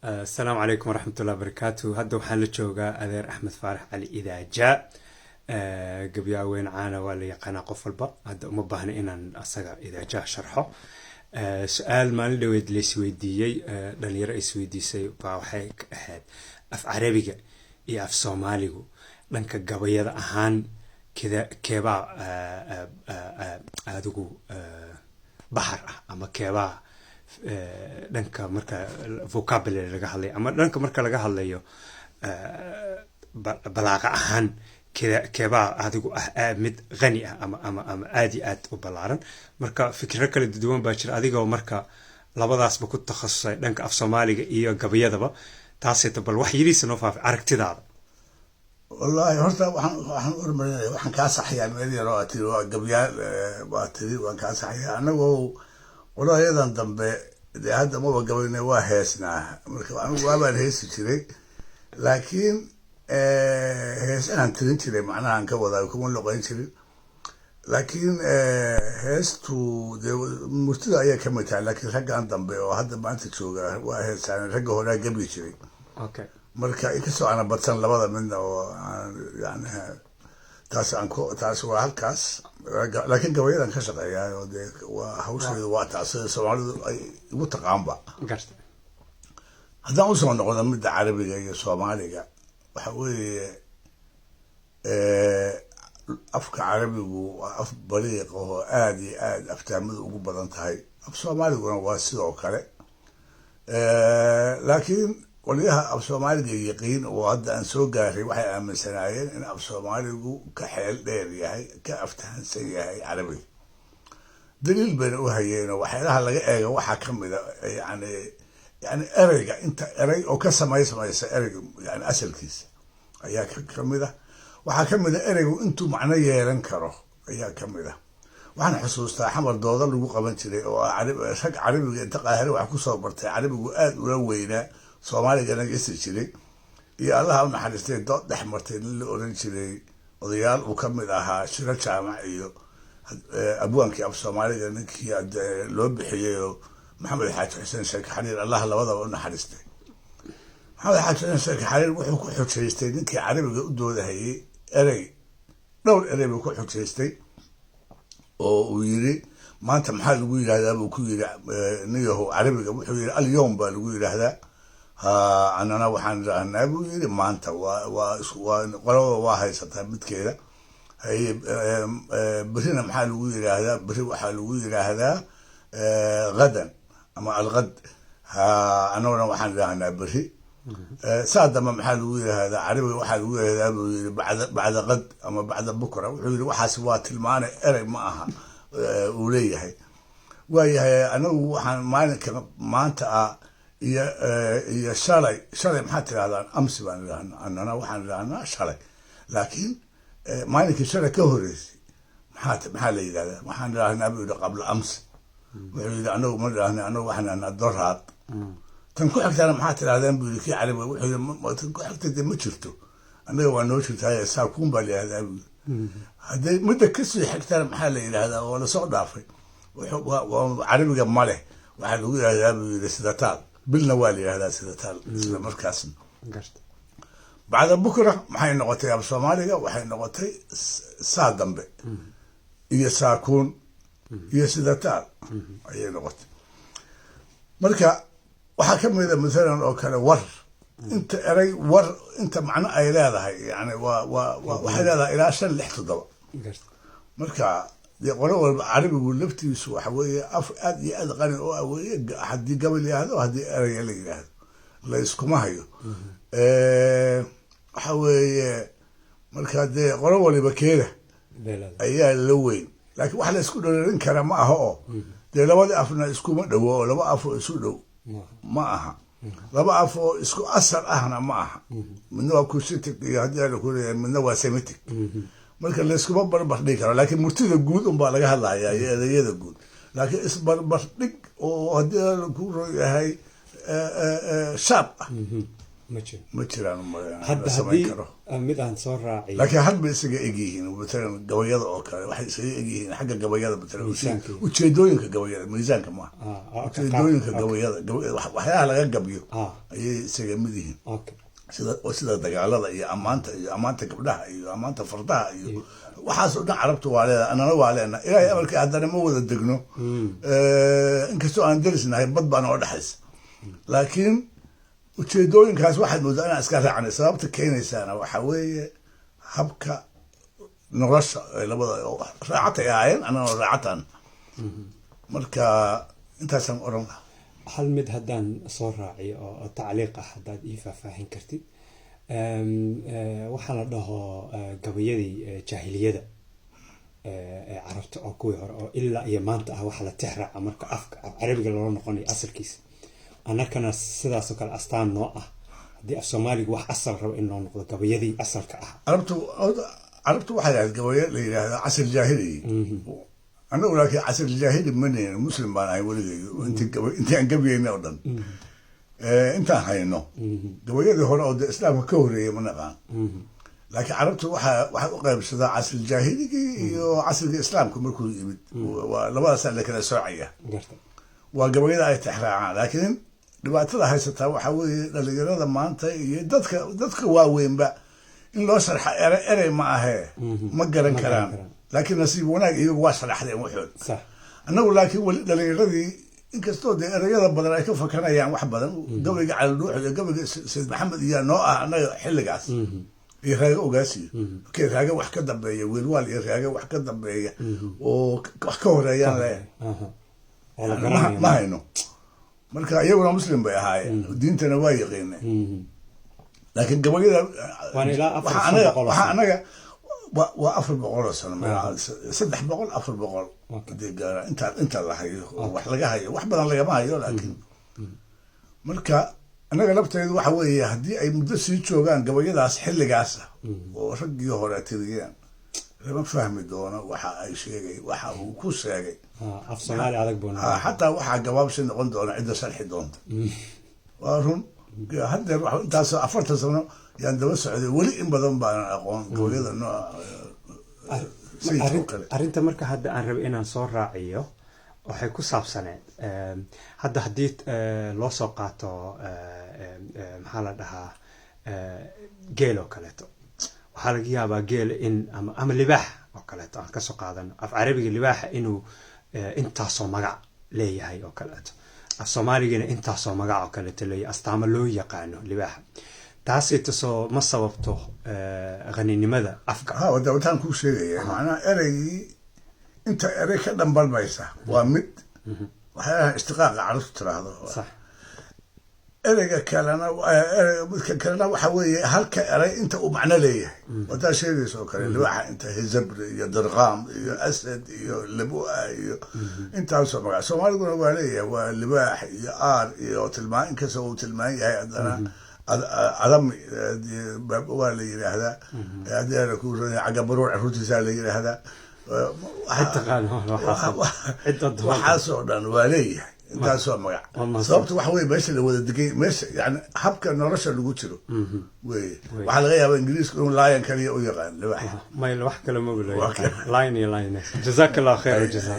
السلام عليكم ورحمة الله وبركاته. هذا وحنا لجوجا أدير أحمد فارح علي إذا جاء قبيا وين عانا ولا يقنا قفل بق هذا مبهنا إن أصلا إذا جاء شرحه. سؤال ما نلود لي سويدية لأن رئيس سويدي سي باوحيك أحد أف عربية يا أف سوماليو لأنك قبيا أهان كذا كيبا هذوكو بحر أما كيبا dhanka marka vocabulary laga hadlayo ama dhanka marka laga hadlayo balaaqa ahaan keebaa adigu ah mid qani ah ama aad iyo aad u ballaaran marka fikiro kala duwan baa jira adigoo marka labadaasba ku takhasusay dhanka af Soomaaliga iyo gabayadaba taasita bal wax yiriisa noo faaf aragtidaada والله هرتا waxaan urmarinay waxaan ka saxayaan meel yar oo ati waa gabyaan waa tiri waan ka saxayaan anagu walaalayadan dambe hadda ma wagabayna waa heesnaa marka anigu waa heesi jiray laakiin heesaan tirin jiray macnaha aan ka wada kuma loqayn jiray laakiin heestu murtida ayaa ka mid tahay laakiin raggan dambe oo hadda maanta jooga waa heesaan ragga hore gabi jiray okay marka inkastoo aan badsan labada midna oo yani taas waa halkaas laakiin gabayadan ka shaqeeyaa oo waa hawsheedu waa taas Soomaalidu ay ugu taqaanba garta haddaan u soo noqdo midda Carabiga iyo Soomaaliga waxa weeye afka Carabigu waa af bariiq oo aad iyo aad aftaamadu ugu badan tahay af Soomaaliguna waa sidoo kale laakiin waliyaha af Soomaaliga yaqiin oo hadda aan soo gaaray waxay aaminsanaayeen in af Soomaaligu ka xeel dheer yahay ka aftahansan yahay Carabiga daliil bayna u hayeen waxyaalaha laga eego waxa kamid ah yani erayga inta eray oo ka samaysa erayga yani asalkiisa ayaa kamid ah waxa kamid ah eraygu intuu macno yeelan karo ayaa kamid ah waxaan xusuustaa xamar dooda lagu qaban jiray oo rag Carabiga inta qaahire wax ku soo bartay Carabigu aad ula weynaa Soomaaliga naga isi jiray iyo Allah u naxariistay dood dhex martay in la oran jiray odayaal uu kamid ahaa shira jaamac iyo abwaankii af Soomaaliga ninkii loo bixiyay Maxamed Xaaji Xuseen Sheekh Xariir Allah labadaba u naxariistay Maxamed Xaaji Xuseen Sheekh Xariir wuxuu ku xujeystay ninkii Carabiga u doodahayay erey dhowr erey buu ku xujeystay oo uu yiri maanta maxaa lagu yiraahdaa buu ku yiri niyahu Carabiga wuxuu yiri al-yawm baa lagu yiraahdaa أنا وحن نابو يري ما أنت وقالوا واحد سطح بتكيرة هي برينا محل ويري هذا بري وحل ويري هذا غدا أما الغد أنا وحن نابري ساعة ما محل ويري هذا عربي وحل ويري هذا بعد غد أما بعد بكرة ويري وحاسبات المعنى أري معها وليه وهي أنا وحن ما أنت يا شالي ما هذا أمس بان أنا وحنا لنا شالي لكن ما إنك شالي كهوريس ما لي هذا ما حنا لنا قبل أمس وإذا أنا وحنا ندرهات تنكو حكتنا ما هذا بيقول كي عربي تنكو حكتنا ما شفته أنا وأنا شفت هاي ساكون بالي هذا هذا مدة كسر حكتنا ما لي هذا ولا صعد عفري وعربي جماله وحنا نقول هذا بالسداتال بالنوالي هذا سيدتال مركز بعد بكرة محي نقطي أبو سوماليا وحي نقطي سادم بي إيه ساكون إيه سيدتال أي نقطي مركا وحكم إذا مثلا أو كان ور أنت أري ور أنت معنى أي هذا يعني وحي هذا إلى عشان اللي احتضر مركا يقولوا عربي يقول لفتي يسوى حوية أدي غني أو حد قبل هذا وهدي أريالي هذا لا يسكو هيو حوية مركز دي قولوا اللي بكيره أيها اللوين لكن واحد يسكو لين كلام ما هو دي لما دي أفنا يسكو ما دو لما أفو يسودو معها لما أفو يسكو أثر أهنا معها من نوع كوشتك هدي أقول من نوع سمتك marka la isku barbar dhig karo laakiin murtida guud un baa laga hadlayaa iyada guud laakiin isbarbar dhig oo hadii ku rooyahay shab ma jiraan hadda samayn karo mid aan soo raacay laakiin had bay isaga egyihiin matalan gabayada oo kale waxay isaga egyihiin xagga gabayada matalan ujeedooyinka gabayada miisaanka ma ujeedooyinka gabayada waxyaalaha laga gabiyo ayay isaga mid yihiin sida dagaalada iyo amaanta gabdhaha iyo amaanta fardaha iyo waxaas oo dhan carabtu waa leedahay annana waa leenahay ilaahay amarkii haddana ma wada degno inkastoo aan derisnahay bad baa noo dhexaysa laakiin ujeedooyinkaas waxaad moodaa inaan iska raacnay sababta keenaysaana waxaa weeye habka nolosha ay labada raacatay ahaayeen annana raacataan marka intaasaan oran lahaa hal mid haddaan soo raaciyo oo tacliiq ah haddaad ii faahfaahin kartid waxaa la dhaho gabayadii jaahiliyada carabta oo kuwii hore oo ilaa iyo maanta ah waxa la tixraaca marka afka carabiga loola noqonayo asalkiisa annakana sidaasoo kale astaan noo ah haddii af soomaaliga wax asal rabo in loo noqdo gabayadii asalka ah carabtu waxay ahayd gabayo la yidhaahdo casr jaahili annagu laakiin casr jaahili manayno muslim baan ahay weligay intii aan gabayeyna oo dhan intaan hayno gabayadii hore oo dee islaamka ka horeeyay ma naqaan laakiin carabtu waxay u qaybsadaa casr jaahiligii iyo casriga islaamka markuu yimid waa labadaasaa la kala soocaya waa gabayada ay tixraacaan laakiin dhibaatada haysataa waxaa weeye dhalinyarada maanta iyo dadka waaweynba in loo sharxa erey ma ahee ma garan karaan laakiin nasiib wanaag iyagu waa sharaxdeen waxood annagu laakiin weli dhalinyaradii inkastoo dee ereyada badan ay ka fakanayaan wax badan gabayga calidhuux iyo gabayga sayid maxamed iyo noo ah annaga xilligaas iyo raaga ogaasiyo markay raaga wax ka dambeeya weelwaal iyo raaga wax ka dambeeya oo wax ka horeeyaan le ma hayno marka iyaguna muslim bay ahaayeen diintana waa yaqiineen laakiin gabayada waxaa anaga waa 400 sano 300 400 hadii gaara inta la hayo wax laga hayo wax badan lagama hayo laakiin marka anaga lafteedu waxa weeye haddii ay muddo sii joogaan gabayadaas xilligaas oo raggii hore tiriyeen lama fahmi doono waxa ay sheegay waxa uu ku sheegay af Soomaali adag boona xataa waxa gabaabsi noqon doona cid sharxi doonta waa run hadda waxa intaas 40 sano yaan daba socday weli in badan baan aqoon gabayada arrinta marka hadda aan rabay inaan soo raaciyo waxay ku saabsaneed hadda haddii loo soo qaato maxaa la dhahaa geel oo kaleeto waxaa laga yaabaa geel in ama libaax oo kaleeto aan kasoo qaadano af carabiga libaaxa inuu intaasoo magac leeyahay oo kaleeto af soomaaligana intaasoo magac oo kaleeto leeyahay astaamo loo yaqaano libaaxa taasi tasoo ma sababto qaninimada afka wadawtaan ku sheegaya macnaha ereygii inta erey ka dhambalmaysa waa mid waxyaalaha ishtiqaaqa carabtu tiraahdo sax ereyga kalena waxa weeye halka erey inta uu macno leeyahay wadaa sheegaysa oo kale libaaxa inta hizabri iyo darqaam iyo asad iyo labua iyo intaasoo magac soomaaliguna waa leeyahay waa libaax iyo aar iyo tilmaan inkastoo uu tilmaan yahay haddana adam waa la yidhaahdaa haddii ana ku cagga baruur carruurtiisaa la yidhaahdaa waxaasoo dhan waa leeyahay intaasoo magac sababta waxa weye meesha la wada degay meesha yani habka nolosha lagu jiro weye waxaa laga yaabaa ingiriisku inuu lion kaliya u yaqaan libax may wax kale ma bilo lion iyo lioness jazakallahu khayr jazaa